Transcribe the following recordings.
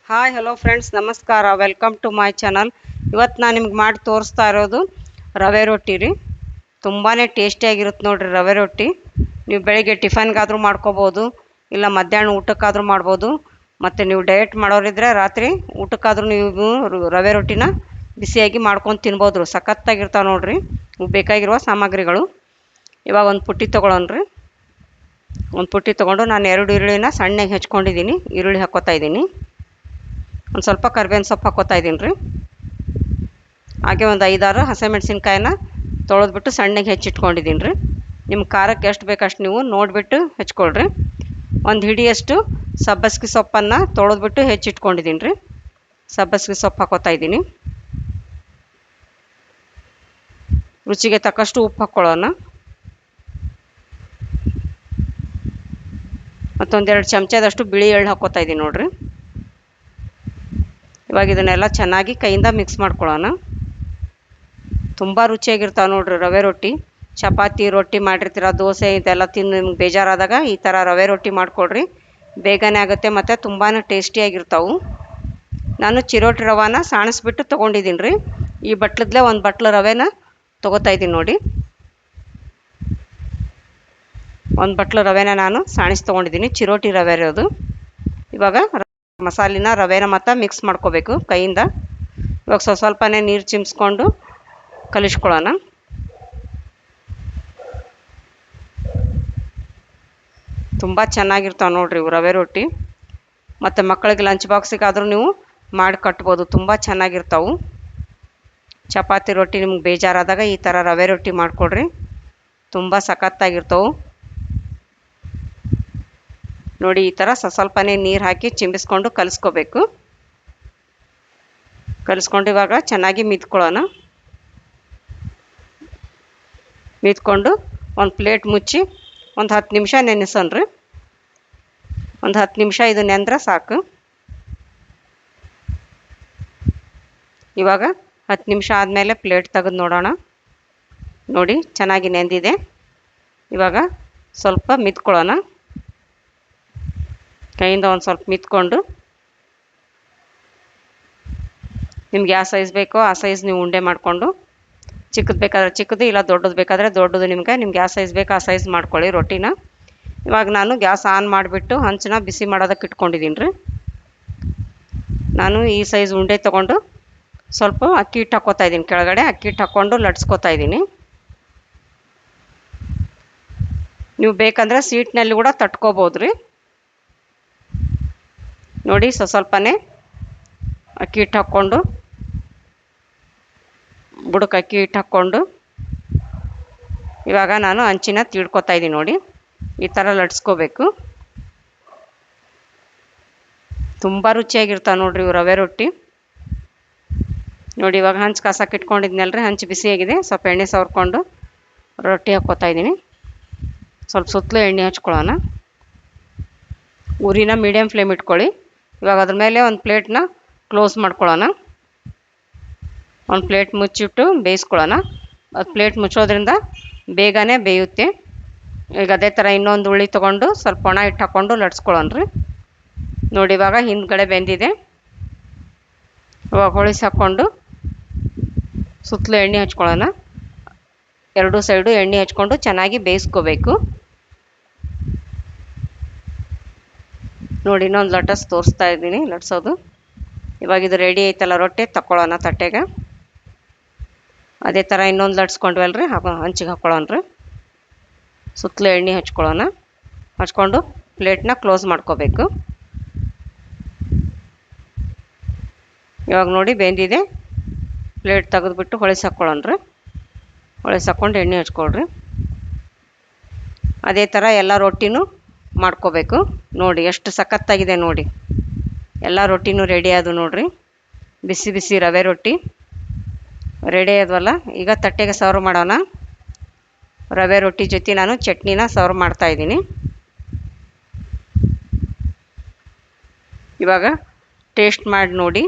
Hi hello friends, ನಮಸ್ಕಾರ. Welcome to my channel. ಇವತ್ತು ನಾನು ನಿಮ್ಗೆ ಮಾಡಿ ತೋರಿಸ್ತಾ ಇರೋದು ರವೆ ರೊಟ್ಟಿ ರೀ. ತುಂಬಾ ಟೇಸ್ಟಿಯಾಗಿರುತ್ತೆ ನೋಡಿರಿ ರವೆ ರೊಟ್ಟಿ. ನೀವು ಬೆಳಿಗ್ಗೆ ಟಿಫನ್ಗಾದರೂ ಮಾಡ್ಕೋಬೋದು, ಇಲ್ಲ ಮಧ್ಯಾಹ್ನ ಊಟಕ್ಕಾದರೂ ಮಾಡ್ಬೋದು. ಮತ್ತು ನೀವು ಡಯಟ್ ಮಾಡೋರಿದ್ದರೆ ರಾತ್ರಿ ಊಟಕ್ಕಾದರೂ ನೀವು ರವೆ ರೊಟ್ಟಿನ ಬಿಸಿಯಾಗಿ ಮಾಡ್ಕೊಂಡು ತಿನ್ಬೋದು. ಸಖತ್ತಾಗಿರ್ತಾವೆ ನೋಡಿರಿ. ಬೇಕಾಗಿರುವ ಸಾಮಗ್ರಿಗಳು ಇವಾಗ ಒಂದು ಪುಟ್ಟಿ ತೊಗೊಳೋಣ್ರಿ. ಒಂದು ಪುಟ್ಟಿ ತೊಗೊಂಡು ನಾನು 2 ಈರುಳ್ಳಿನ ಸಣ್ಣಗೆ ಹೆಚ್ಕೊಂಡಿದ್ದೀನಿ. ಈರುಳ್ಳಿ ಹಾಕ್ಕೋತಾ ಇದ್ದೀನಿ. ಒಂದು ಸ್ವಲ್ಪ ಕರಿಬೇವಿನ ಸೊಪ್ಪು ಹಾಕ್ಕೋತಾ ಇದ್ದೀನಿ ರೀ. ಹಾಗೆ ಒಂದು 5-6 ಹಸಿಮೆಣ್ಸಿನ್ಕಾಯಿನ ತೊಳೆದ್ಬಿಟ್ಟು ಸಣ್ಣಗೆ ಹೆಚ್ಚಿಟ್ಕೊಂಡಿದ್ದೀನಿ ರೀ. ನಿಮ್ಮ ಖಾರಕ್ಕೆ ಎಷ್ಟು ಬೇಕು ಅಷ್ಟು ನೀವು ನೋಡಿಬಿಟ್ಟು ಹೆಚ್ಕೊಳ್ರಿ. ಒಂದು ಹಿಡಿಯಷ್ಟು ಸಬ್ಬಸಿಗೆ ಸೊಪ್ಪನ್ನು ತೊಳೆದ್ಬಿಟ್ಟು ಹೆಚ್ಚಿಟ್ಕೊಂಡಿದ್ದೀನಿ ರೀ. ಸಬ್ಬಸಿಗೆ ಸೊಪ್ಪು ಹಾಕ್ಕೋತಾ ಇದ್ದೀನಿ. ರುಚಿಗೆ ತಕ್ಕಷ್ಟು ಉಪ್ಪು ಹಾಕ್ಕೊಳ್ಳೋಣ. ಮತ್ತೊಂದೆರಡು ಚಮಚದಷ್ಟು ಬಿಳಿ ಎಳ್ಳು ಹಾಕ್ಕೋತಾ ಇದ್ದೀನಿ ನೋಡಿರಿ. ಇವಾಗ ಇದನ್ನೆಲ್ಲ ಚೆನ್ನಾಗಿ ಕೈಯಿಂದ ಮಿಕ್ಸ್ ಮಾಡ್ಕೊಳ್ಳೋಣ. ತುಂಬ ರುಚಿಯಾಗಿರ್ತಾವೆ ನೋಡಿರಿ ರವೆ ರೊಟ್ಟಿ. ಚಪಾತಿ ರೊಟ್ಟಿ ಮಾಡಿರ್ತೀರ, ದೋಸೆ ಇದೆಲ್ಲ ತಿಂದು ನಿಮ್ಗೆ ಬೇಜಾರಾದಾಗ ಈ ಥರ ರವೆ ರೊಟ್ಟಿ ಮಾಡಿಕೊಡ್ರಿ. ಬೇಗನೆ ಆಗುತ್ತೆ ಮತ್ತು ತುಂಬಾ ಟೇಸ್ಟಿಯಾಗಿರ್ತಾವೆ. ನಾನು ಚಿರೋಟಿ ರವಾನ ಸಾಣಿಸ್ಬಿಟ್ಟು ತೊಗೊಂಡಿದ್ದೀನಿ ರೀ. ಈ ಬಟ್ಲದ್ಲೇ ಒಂದು ಬಟ್ಲು ರವೆನ ತೊಗೋತಾ ಇದ್ದೀನಿ ನೋಡಿ. ಒಂದು ಬಟ್ಲು ರವೆನ ನಾನು ಸಾಣಿಸಿ ತೊಗೊಂಡಿದ್ದೀನಿ. ಚಿರೋಟಿ ರವೆ ಇರೋದು. ಇವಾಗ ಮಸಾಲಿನ ರವೆನ ಮತ್ತು ಮಿಕ್ಸ್ ಮಾಡ್ಕೋಬೇಕು ಕೈಯಿಂದ. ಇವಾಗ ಸ್ವಲ್ಪನೇ ನೀರು ಚಿಮ್ಸ್ಕೊಂಡು ಕಲಿಸ್ಕೊಳ್ಳೋಣ. ತುಂಬ ಚೆನ್ನಾಗಿರ್ತಾವೆ ನೋಡಿರಿ ಇವು ರವೆ ರೊಟ್ಟಿ. ಮತ್ತು ಮಕ್ಕಳಿಗೆ ಲಂಚ್ ಬಾಕ್ಸಿಗಾದರೂ ನೀವು ಮಾಡಿ ಕಟ್ಬೋದು. ತುಂಬ ಚೆನ್ನಾಗಿರ್ತಾವೆ. ಚಪಾತಿ ರೊಟ್ಟಿ ನಿಮ್ಗೆ ಬೇಜಾರಾದಾಗ ಈ ಥರ ರವೆ ರೊಟ್ಟಿ ಮಾಡಿಕೊಡ್ರಿ. ತುಂಬ ಸಖತ್ತಾಗಿರ್ತವೆ ನೋಡಿ. ಈ ಥರ ಸ್ವಲ್ಪನೇ ನೀರು ಹಾಕಿ ಚಿಂಬಿಸ್ಕೊಂಡು ಕಲಿಸ್ಕೋಬೇಕು. ಕಲಿಸ್ಕೊಂಡು ಇವಾಗ ಚೆನ್ನಾಗಿ ಮಿದ್ಕೊಳ್ಳೋಣ. ಮಿದ್ಕೊಂಡು ಒಂದು ಪ್ಲೇಟ್ ಮುಚ್ಚಿ ಒಂದು 10 ನಿಮಿಷ ನೆನೆಸೋಣ್ರಿ. ಒಂದು 10 ನಿಮಿಷ ಇದು ನೆಂದ್ರೆ ಸಾಕು. ಇವಾಗ 10 ನಿಮಿಷ ಆದಮೇಲೆ ಪ್ಲೇಟ್ ತೆಗೆದು ನೋಡೋಣ. ನೋಡಿ ಚೆನ್ನಾಗಿ ನೆಂದಿದೆ. ಇವಾಗ ಸ್ವಲ್ಪ ಮಿದ್ಕೊಳ್ಳೋಣ. ಕೈಯಿಂದ ಒಂದು ಸ್ವಲ್ಪ ಮಿದ್ಕೊಂಡು ನಿಮ್ಗೆ ಯಾವ ಸೈಜ್ ಬೇಕೋ ಆ ಸೈಜ್ ನೀವು ಉಂಡೆ ಮಾಡಿಕೊಂಡು, ಚಿಕ್ಕದು ಬೇಕಾದರೆ ಚಿಕ್ಕದು, ಇಲ್ಲ ದೊಡ್ಡದು ಬೇಕಾದರೆ ದೊಡ್ಡದು, ನಿಮ್ಗೆ ಯಾವ ಸೈಜ್ ಬೇಕೋ ಆ ಸೈಜ್ ಮಾಡ್ಕೊಳ್ಳಿ ರೊಟ್ಟಿನ. ಇವಾಗ ನಾನು ಗ್ಯಾಸ್ ಆನ್ ಮಾಡಿಬಿಟ್ಟು ಹಂಚನ್ನ ಬಿಸಿ ಮಾಡೋದಕ್ಕೆ ಇಟ್ಕೊಂಡಿದ್ದೀನಿ ರೀ. ನಾನು ಈ ಸೈಜ್ ಉಂಡೆ ತೊಗೊಂಡು ಸ್ವಲ್ಪ ಅಕ್ಕಿ ಹಿಟ್ಟು ಹಾಕ್ಕೋತಾ ಇದ್ದೀನಿ. ಕೆಳಗಡೆ ಅಕ್ಕಿ ಹಿಟ್ಟು ಹಾಕ್ಕೊಂಡು ಲಟ್ಸ್ಕೊತಾ ಇದ್ದೀನಿ. ನೀವು ಬೇಕಂದರೆ ಸೀಟ್ನಲ್ಲಿ ಕೂಡ ತಟ್ಕೋಬೋದು ರೀ. ನೋಡಿ ಸ್ವಲ್ಪನೇ ಅಕ್ಕಿ ಹಿಟ್ಟು ಹಾಕ್ಕೊಂಡು, ಬುಡಕ್ಕೆ ಅಕ್ಕಿ ಹಿಟ್ಟು ಹಾಕ್ಕೊಂಡು ಇವಾಗ ನಾನು ಹಂಚಿನ ತೀಡ್ಕೊತಾ ಇದ್ದೀನಿ ನೋಡಿ. ಈ ಥರ ಲಟ್ಸ್ಕೋಬೇಕು. ತುಂಬ ರುಚಿಯಾಗಿರ್ತಾವೆ ನೋಡಿರಿ ಇವು ರವೆ ರೊಟ್ಟಿ. ನೋಡಿ ಇವಾಗ ಹಂಚು ಕಾಸಕ್ಕೆ ಇಟ್ಕೊಂಡಿದ್ನಲ್ರಿ, ಹಂಚು ಬಿಸಿಯಾಗಿದೆ. ಸ್ವಲ್ಪ ಎಣ್ಣೆ ಸವರ್ಕೊಂಡು ರೊಟ್ಟಿ ಹಾಕ್ಕೋತಾ ಇದ್ದೀನಿ. ಸ್ವಲ್ಪ ಸುತ್ತಲೂ ಎಣ್ಣೆ ಹಚ್ಕೊಳ್ಳೋಣ. ಉರಿನ ಮೀಡಿಯಮ್ ಫ್ಲೇಮ್ ಇಟ್ಕೊಳ್ಳಿ. ಇವಾಗ ಅದ್ರ ಮೇಲೆ ಒಂದು ಪ್ಲೇಟ್ನ ಕ್ಲೋಸ್ ಮಾಡ್ಕೊಳ್ಳೋಣ. ಒಂದು ಪ್ಲೇಟ್ ಮುಚ್ಚಿಟ್ಟು ಬೇಯಿಸ್ಕೊಳ್ಳೋಣ. ಅದು ಪ್ಲೇಟ್ ಮುಚ್ಚೋದ್ರಿಂದ ಬೇಗನೆ ಬೇಯುತ್ತೆ. ಈಗ ಅದೇ ಥರ ಇನ್ನೊಂದು ಉಳ್ಳಿ ತೊಗೊಂಡು ಸ್ವಲ್ಪ ಒಣ ಹಿಟ್ಟು ಹಾಕ್ಕೊಂಡು ಲಟ್ಸ್ಕೊಳ್ಳೋಣ್ರಿ. ನೋಡಿ ಇವಾಗ ಹಿಂದ್ಗಡೆ ಬೆಂದಿದೆ. ಇವಾಗ ಹೊಳಿಸಿ ಹಾಕ್ಕೊಂಡು ಸುತ್ತಲೂ ಎಣ್ಣೆ ಹಚ್ಕೊಳ್ಳೋಣ. 2 ಸೈಡು ಎಣ್ಣೆ ಹಚ್ಕೊಂಡು ಚೆನ್ನಾಗಿ ಬೇಯಿಸ್ಕೋಬೇಕು. ನೋಡಿ ಇನ್ನೊಂದು ಲಟಸ್ ತೋರಿಸ್ತಾ ಇದ್ದೀನಿ ಲಟ್ಸೋದು. ಇವಾಗ ಇದು ರೆಡಿ ಐತಲ್ಲ ರೊಟ್ಟಿ, ತಗೊಳ್ಳೋಣ ತಟ್ಟೆಗೆ. ಅದೇ ಥರ ಇನ್ನೊಂದು ಲಟ್ಸ್ಕೊಂಡ್ವಲ್ರಿ, ಹಂಚಿಗೆ ಹಾಕ್ಕೊಳ್ಳೋಣ್ರಿ. ಸುತ್ತಲೂ ಎಣ್ಣೆ ಹಚ್ಕೊಳ್ಳೋಣ. ಹಚ್ಕೊಂಡು ಪ್ಲೇಟ್ನ ಕ್ಲೋಸ್ ಮಾಡ್ಕೋಬೇಕು. ಇವಾಗ ನೋಡಿ ಬೆಂದಿದೆ. ಪ್ಲೇಟ್ ತೆಗೆದುಬಿಟ್ಟು ಹೊಳಿಸಿ ಹಾಕ್ಕೊಳ್ಳೋಣ್ರಿ. ಹೊಳಿಸಿ ಹಾಕ್ಕೊಂಡು ಎಣ್ಣೆ ಹಚ್ಕೊಳ್ರಿ. ಅದೇ ಥರ ಎಲ್ಲ ರೊಟ್ಟಿನೂ ಮಾಡ್ಕೋಬೇಕು. ನೋಡಿ ಎಷ್ಟು ಸಖತ್ತಾಗಿದೆ ನೋಡಿ. ಎಲ್ಲ ರೊಟ್ಟಿನೂ ರೆಡಿ ಆದವು ನೋಡಿರಿ. ಬಿಸಿ ಬಿಸಿ ರವೆ ರೊಟ್ಟಿ ರೆಡಿ ಆದ್ವಲ್ಲ. ಈಗ ತಟ್ಟೆಗೆ ಸರ್ವ್ ಮಾಡೋಣ. ರವೆ ರೊಟ್ಟಿ ಜೊತೆ ನಾನು ಚಟ್ನಿನ ಸರ್ವ್ ಮಾಡ್ತಾಯಿದ್ದೀನಿ. ಇವಾಗ ಟೇಸ್ಟ್ ಮಾಡಿ ನೋಡಿ.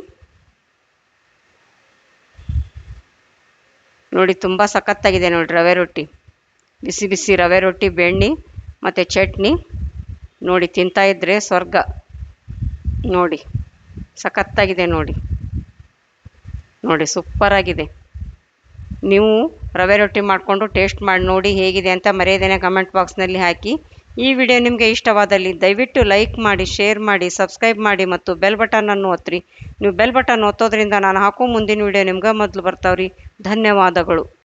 ನೋಡಿ ತುಂಬ ಸಖತ್ತಾಗಿದೆ ನೋಡಿ ರವೆ ರೊಟ್ಟಿ. ಬಿಸಿ ಬಿಸಿ ರವೆ ರೊಟ್ಟಿ, ಬೆಣ್ಣೆ ಮತ್ತು ಚಟ್ನಿ ನೋಡಿ ತಿಂತಾಯಿದ್ರೆ ಸ್ವರ್ಗ ನೋಡಿ. ಸಖತ್ತಾಗಿದೆ ನೋಡಿ. ನೋಡಿ ಸೂಪರಾಗಿದೆ. ನೀವು ರವೆ ರೊಟ್ಟಿ ಮಾಡಿಕೊಂಡು ಟೇಸ್ಟ್ ಮಾಡಿ ನೋಡಿ ಹೇಗಿದೆ ಅಂತ ಮರೆಯದೇನೆ ಕಮೆಂಟ್ ಬಾಕ್ಸ್ನಲ್ಲಿ ಹಾಕಿ. ಈ ವಿಡಿಯೋ ನಿಮಗೆ ಇಷ್ಟವಾದಲ್ಲಿ ದಯವಿಟ್ಟು ಲೈಕ್ ಮಾಡಿ, ಶೇರ್ ಮಾಡಿ, ಸಬ್ಸ್ಕ್ರೈಬ್ ಮಾಡಿ ಮತ್ತು ಬೆಲ್ ಬಟನನ್ನು ಒತ್ತಿರಿ. ನೀವು ಬೆಲ್ ಬಟನ್ ಒತ್ತೋದ್ರಿಂದ ನಾನು ಹಾಕೋ ಮುಂದಿನ ವಿಡಿಯೋ ನಿಮ್ಗೆ ಮೊದಲು ಬರ್ತಾವ್ರಿ. ಧನ್ಯವಾದಗಳು.